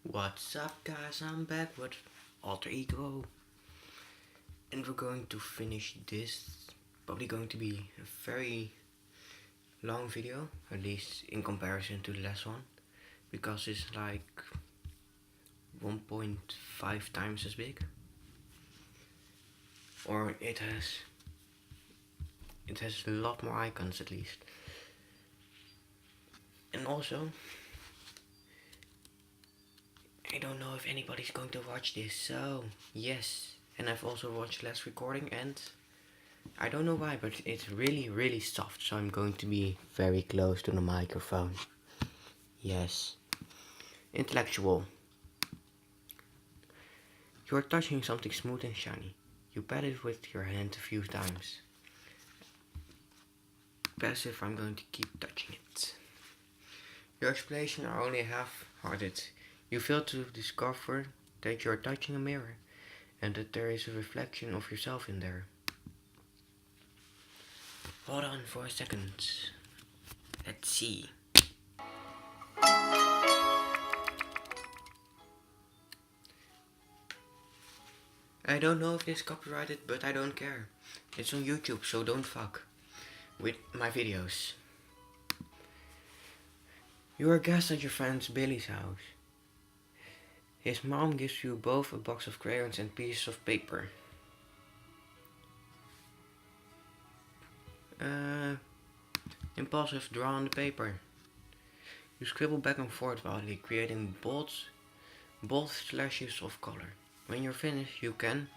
What's up, guys? I'm back with Alter Ego, and we're going to finish this. Probably going to be a very long video, at least in comparison to the last one, because it's like 1.5 times as big, or it has a lot more icons at least, and also I don't know if anybody's going to watch this, so yes. And I've also watched last recording, and I don't know why, but it's really soft, so I'm going to be very close to the microphone. Yes. Intellectual. You are touching something smooth and shiny. You pat it with your hand a few times. Passive, I'm going to keep touching it. Your explanation are only half-hearted. You fail to discover that you are touching a mirror, and that there is a reflection of yourself in there. Hold on for a second. Let's see. I don't know if it's copyrighted, but I don't care. It's on YouTube, so don't fuck with my videos. You are a guest at your friend Billy's house. His mom gives you both a box of crayons and pieces of paper. Impulsive, draw on the paper. You scribble back and forth wildly, creating bold slashes of color. When you're finished, you can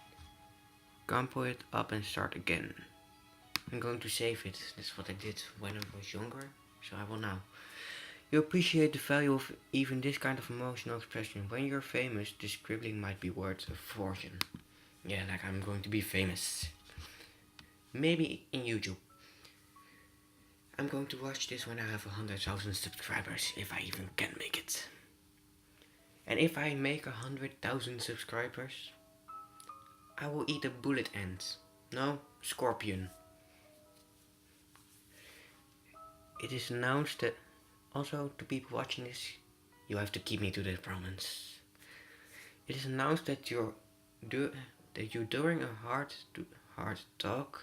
crumple it up and start again. I'm going to save it. That's what I did when I was younger, so I will now. You appreciate the value of even this kind of emotional expression. When you're famous, this scribbling might be worth a fortune. Yeah, like I'm going to be famous. Maybe in YouTube. I'm going to watch this when I have 100,000 subscribers, if I even can make it. And if I make 100,000 subscribers, I will eat a bullet ant. No, scorpion. It is announced that, also to people watching this, you have to keep me to the promise. It is announced that you during a heart talk.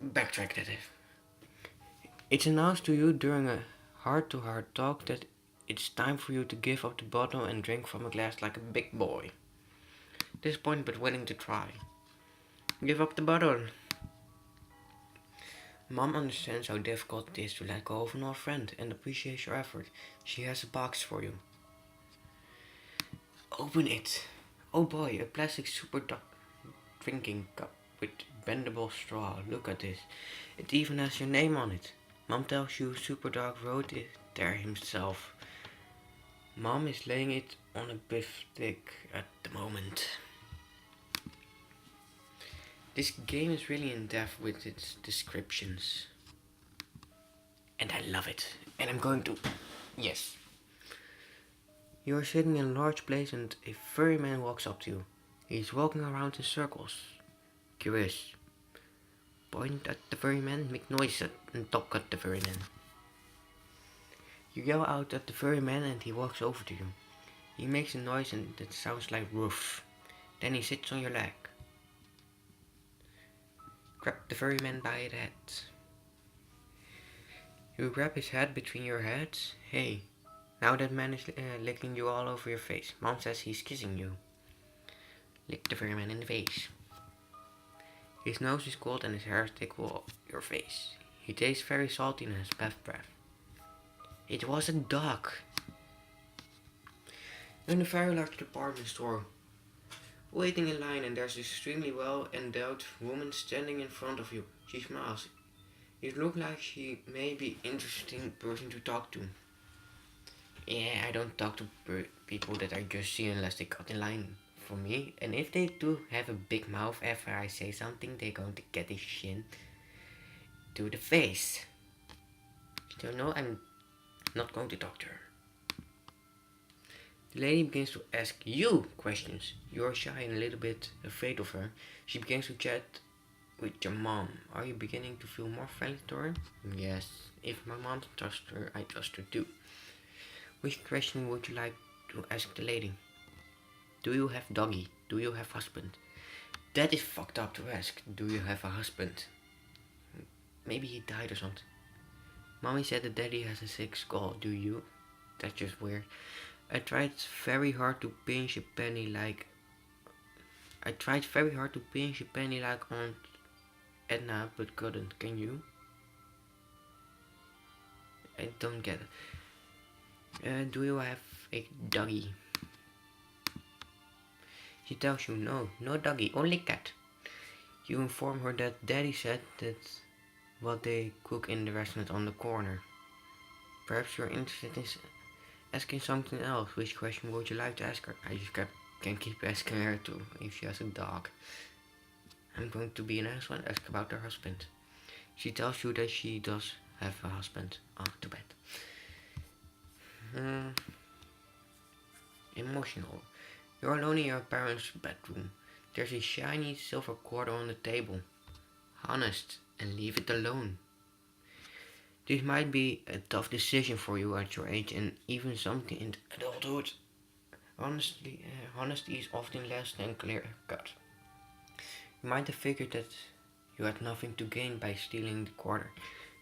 Backtrack that. It's announced to you during a heart-to-heart talk that it's time for you to give up the bottle and drink from a glass like a big boy. Disappointed but willing to try. Give up the bottle. Mom understands how difficult it is to let go of an old friend and appreciates your effort. She has a box for you. Open it. Oh boy, a plastic super drinking cup with bendable straw. Look at this. It even has your name on it. Mom tells you Superdog wrote it there himself. Mom is laying it on a beef stick at the moment. This game is really in depth with its descriptions. And I love it. And I'm going to... Yes. You are sitting in a large place and a furry man walks up to you. He's walking around in circles. Curious. Point at the furry man, make noise and talk at the furry man. You yell out at the furry man and he walks over to you. He makes a noise and that sounds like roof. Then he sits on your leg. Grab the furry man by the head. You grab his head between your heads. Hey, now that man is licking you all over your face. Mom says he's kissing you. Lick the furry man in the face. His nose is cold and his hair tickle your face. He tastes very salty and has bad breath. It was a dog. You're in a very large department store, waiting in line, and there's an extremely well endowed woman standing in front of you. She smiles. It looks like she may be an interesting person to talk to. Yeah, I don't talk to people that I just see unless they cut in line for me. And if they do have a big mouth after I say something, they're going to get a shin to the face. So no, I'm not going to talk to her. The lady begins to ask you questions. You are shy and a little bit afraid of her. She begins to chat with your mom. Are you beginning to feel more friendly to her? Yes. If my mom trusts her, I trust her too. Which question would you like to ask the lady? Do you have doggy? Do you have husband? That is fucked up to ask. Do you have a husband? Maybe he died or something. Mommy said that daddy has a sick skull. Do you? That's just weird. I tried very hard to pinch a penny like Aunt Edna, but couldn't. Can you? I don't get it. Do you have a doggy? She tells you no doggy, only cat. You inform her that daddy said that's what they cook in the restaurant on the corner. Perhaps you're interested in asking something else. Which question would you like to ask her? I just can keep asking her too if she has a dog. I'm going to be an asshole and ask about her husband. She tells you that she does have a husband. Oh, too bad. Emotional. You're alone in your parents' bedroom. There's a shiny silver quarter on the table. Honest, and leave it alone. This might be a tough decision for you at your age and even something in adulthood. Honesty is often less than clear cut. You might have figured that you had nothing to gain by stealing the quarter.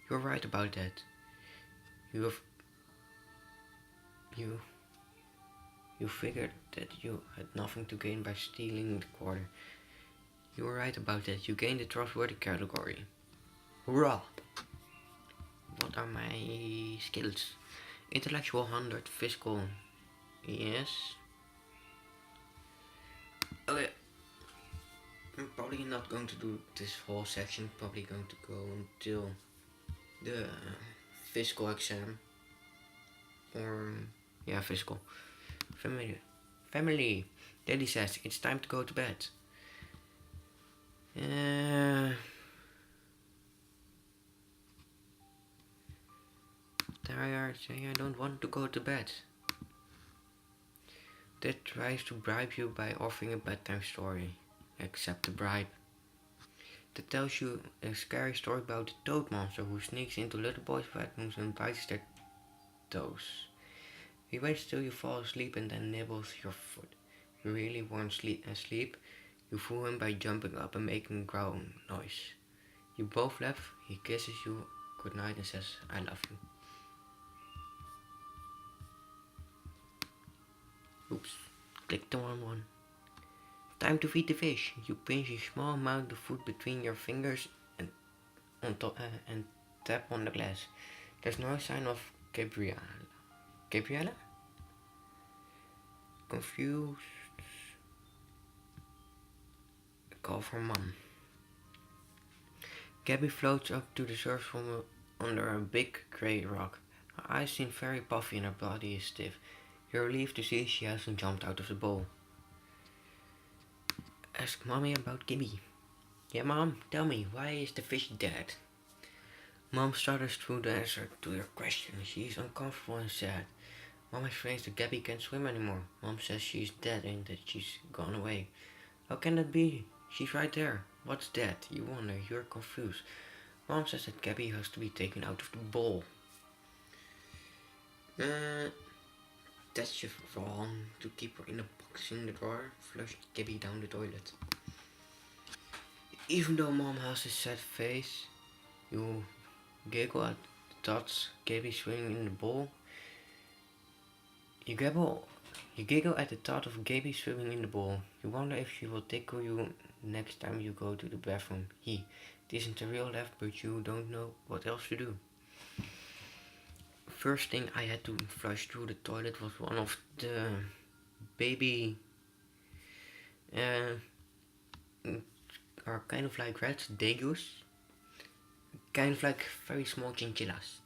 You're right about that. You figured that you had nothing to gain by stealing the quarter. You were right about that. You gained the trustworthy category. Hurrah! What are my skills? Intellectual 100, physical, yes. Okay. I'm probably not going to do this whole section. Probably going to go until the physical exam. Or, yeah, physical. Family. Daddy says it's time to go to bed. Tired, saying I don't want to go to bed. Dad tries to bribe you by offering a bedtime story. Accept the bribe. That tells you a scary story about the toad monster who sneaks into little boys' bedrooms and bites their toes. He waits till you fall asleep and then nibbles your foot. You really weren't asleep. You fool him by jumping up and making a growl noise. You both laugh. He kisses you goodnight and says, I love you. Oops, click the wrong one. Time to feed the fish. You pinch a small amount of food between your fingers and tap on the glass. There's no sign of Gabriella. Gabriella? Confused. A call from Mom. Gabby floats up to the surface from under a big grey rock. Her eyes seem very puffy and her body is stiff. You're relieved to see she hasn't jumped out of the bowl. Ask Mommy about Gibby. Yeah, Mom, tell me, why is the fish dead? Mom stutters through the answer to your question. She's uncomfortable and sad. Mom explains that Gabby can't swim anymore. Mom says she's dead and that she's gone away. How can that be? She's right there. What's dead? You wonder. You're confused. Mom says that Gabby has to be taken out of the bowl. That's just wrong. To keep her in a box in the drawer, flush Gabby down the toilet. Even though Mom has a sad face, you giggle at the thoughts Gabby swimming in the bowl. You giggle at the thought of Gabby swimming in the bowl. You wonder if she will tickle you next time you go to the bathroom. It isn't a real laugh, but you don't know what else to do. First thing I had to flush through the toilet was one of the baby are kind of like rats, degus, kind of like very small chinchillas,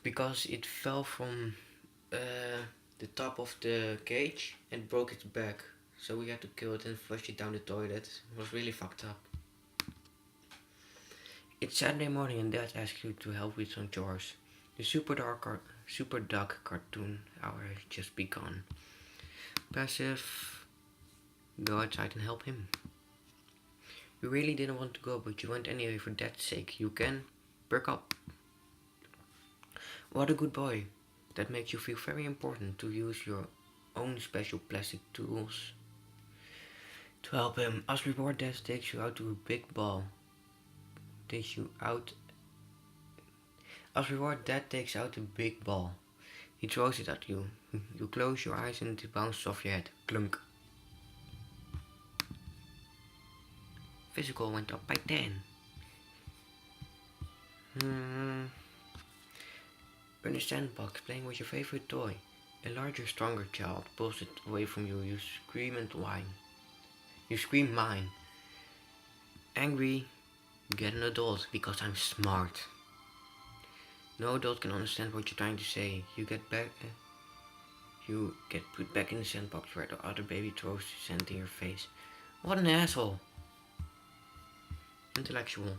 because it fell from the top of the cage and broke its back, so we had to kill it and flush it down the toilet. It was really fucked up. It's Saturday morning and Dad asks you to help with some chores. The Super Duck cartoon hour has just begun. Passive, go outside and help him. You really didn't want to go, but you went anyway for Dad's sake. You can perk up. What a good boy. that makes you feel very important to use your own special plastic tools to help him. As reward, Dad takes you out to a big ball. Takes you out. As reward, Dad takes out a big ball. He throws it at you. You close your eyes and it bounces off your head. Clunk. Physical went up by 10. In the sandbox, playing with your favorite toy. A larger, stronger child pulls it away from you. You scream and whine. You scream mine. Angry, get an adult because I'm smart. No adult can understand what you're trying to say. You get put back in the sandbox where the other baby throws sand in your face. What an asshole. Intellectual.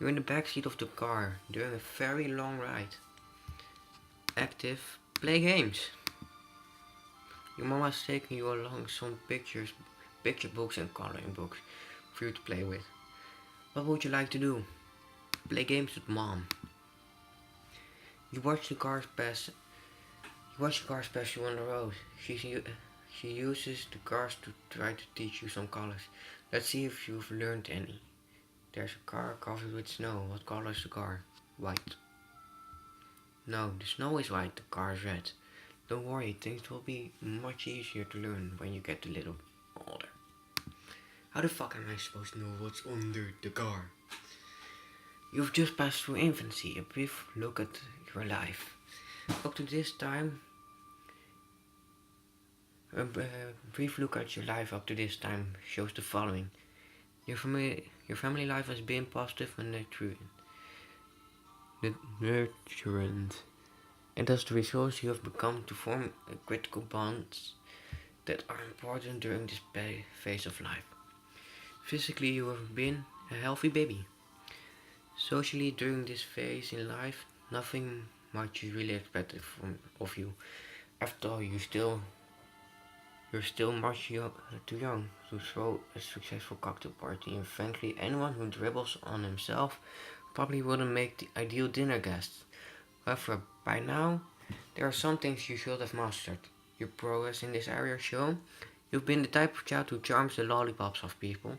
You're in the back seat of the car during a very long ride. Active, play games. Your mama's taking you along some picture books and coloring books for you to play with. What would you like to do? Play games with mom. You watch the cars pass you on the road. She uses the cars to try to teach you some colors. Let's see if you've learned any. There's a car covered with snow. What color is the car? White. No, the snow is white, the car is red. Don't worry, things will be much easier to learn when you get a little older. How the fuck am I supposed to know what's under the car? You've just passed through infancy, a brief look at your life. Up to this time, a brief look at your life up to this time shows the following. Your family life has been positive and nurturant. And as the result, you have become to form critical bonds that are important during this phase of life. Physically, you have been a healthy baby. Socially, during this phase in life, nothing much is really expected of you. After all, you're still much too young to throw a successful cocktail party, and frankly, anyone who dribbles on himself probably wouldn't make the ideal dinner guest. However, by now, there are some things you should have mastered. Your progress in this area show. You've been the type of child who charms the lollipops of people.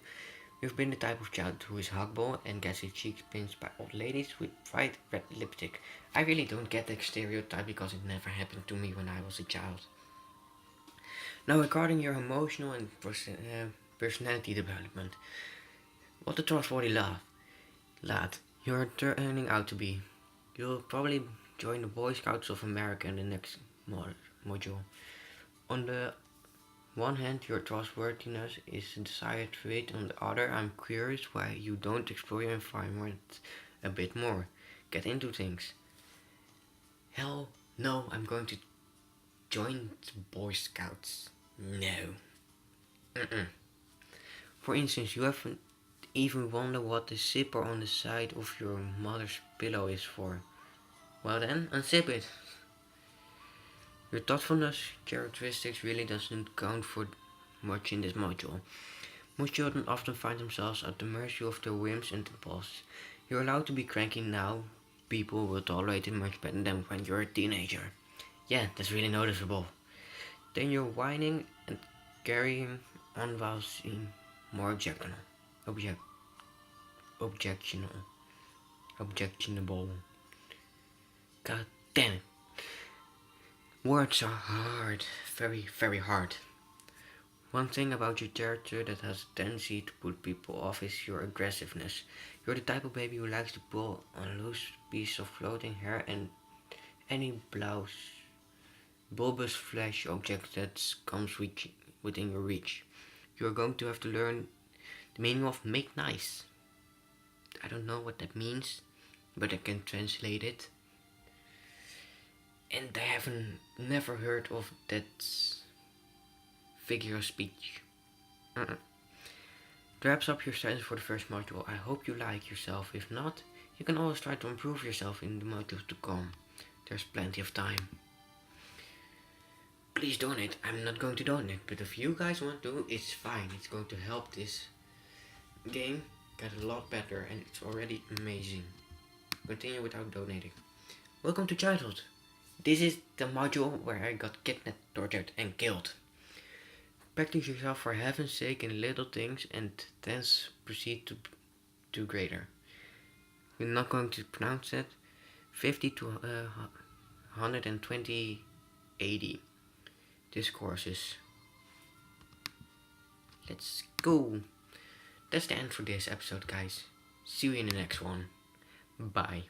You've been the type of child who is huggable and gets his cheeks pinched by old ladies with bright red lipstick. I really don't get the stereotype because it never happened to me when I was a child. Now, regarding your emotional and personality development, what a trustworthy lad you're turning out to be. You'll probably join the Boy Scouts of America in the next module. On the one hand, your trustworthiness is a desired trait. On the other, I'm curious why you don't explore your environment a bit more. Get into things. Hell no, I'm going to join the Boy Scouts. No. For instance, you haven't even wondered what the zipper on the side of your mother's pillow is for. Well then, unzip it. Your thoughtfulness characteristics really doesn't count for much in this module. Most children often find themselves at the mercy of their whims and impulses. You're allowed to be cranky now. People will tolerate it much better than when you're a teenager. Yeah, that's really noticeable. Then you're whining and carrying on while seeming more objectionable. God damn it. Words are hard, very, very hard. One thing about your character that has a tendency to put people off is your aggressiveness. You're the type of baby who likes to pull on a loose piece of floating hair and any bulbous flesh object that comes within your reach. You're going to have to learn the meaning of make nice. I don't know what that means, but I can translate it. And I haven't never heard of that figure of speech. That wraps up your studies for the first module. I hope you like yourself. If not, you can always try to improve yourself in the modules to come. There's plenty of time. Please donate. I'm not going to donate, but if you guys want to, it's fine. It's going to help this game get a lot better, and it's already amazing. Continue without donating. Welcome to childhood. This is the module where I got kidnapped, tortured, and killed. Practice yourself for heaven's sake in little things and then proceed to do greater. We're not going to pronounce it. 50 to 120 AD. This course is. Let's go. That's the end for this episode, guys. See you in the next one. Bye.